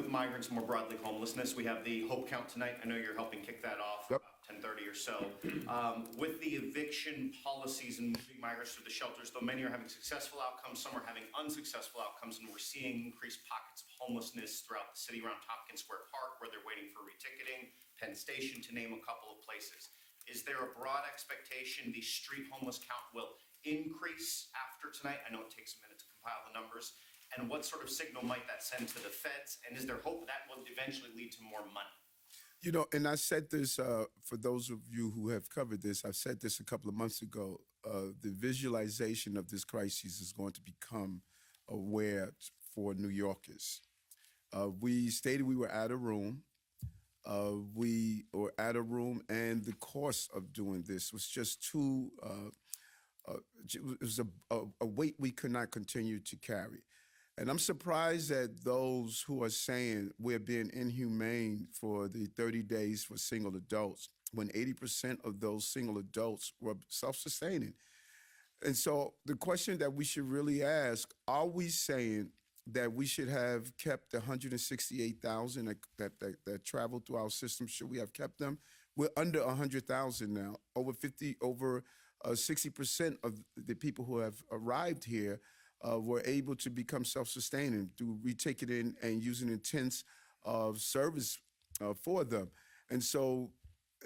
with migrants, more broadly homelessness, we have the Hope Count tonight. I know you're helping kick that off. Yep. 10:30 or so. With the eviction policies and moving migrants to the shelters, though many are having successful outcomes, some are having unsuccessful outcomes, and we're seeing increased pockets of homelessness throughout the city around Tompkins Square Park, where they're waiting for reticketing, Penn Station, to name a couple of places. Is there a broad expectation the street homeless count will increase after tonight? I know it takes a minute to compile the numbers. And what sort of signal might that send to the feds? And is there hope that will eventually lead to more money? You know, and I said this for those of you who have covered this, I've said this a couple of months ago. The visualization of this crisis is going to become aware for New Yorkers. We stated we were out of room. We were out of room, and the cost of doing this was just too, it was a weight we could not continue to carry. And I'm surprised at those who are saying we're being inhumane for the 30 days for single adults, when 80% of those single adults were self-sustaining. And so the question that we should really ask, are we saying that we should have kept the 168,000 that traveled through our system? Should we have kept them? We're under 100,000 now. Over 60% of the people who have arrived here were able to become self-sustaining through reticketing and using intense service for them. And so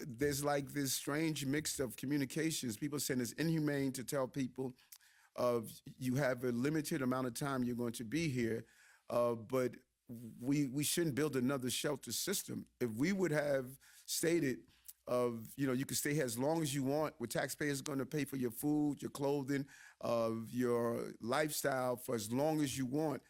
there's like this strange mix of communications. People saying it's inhumane to tell people you have a limited amount of time you're going to be here, but we shouldn't build another shelter system. If we would have stated, you can stay here as long as you want, where taxpayers are going to pay for your food, your clothing, your lifestyle for as long as you want.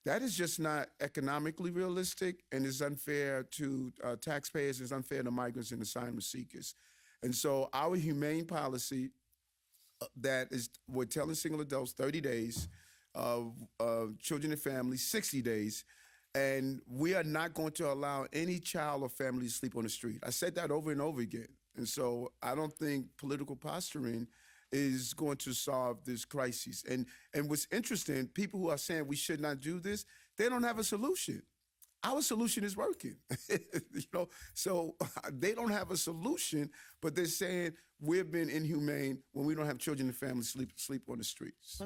That is just not economically realistic, and is unfair to taxpayers, it's unfair to migrants and asylum seekers. And so our humane policy that is, we're telling single adults 30 days, children and families 60 days, and we are not going to allow any child or family to sleep on the street. I said that over and over again. And so I don't think political posturing is going to solve this crisis. And what's interesting, people who are saying we should not do this, they don't have a solution. Our solution is working, so they don't have a solution, but they're saying we're being inhumane when we don't have children and families sleep on the streets.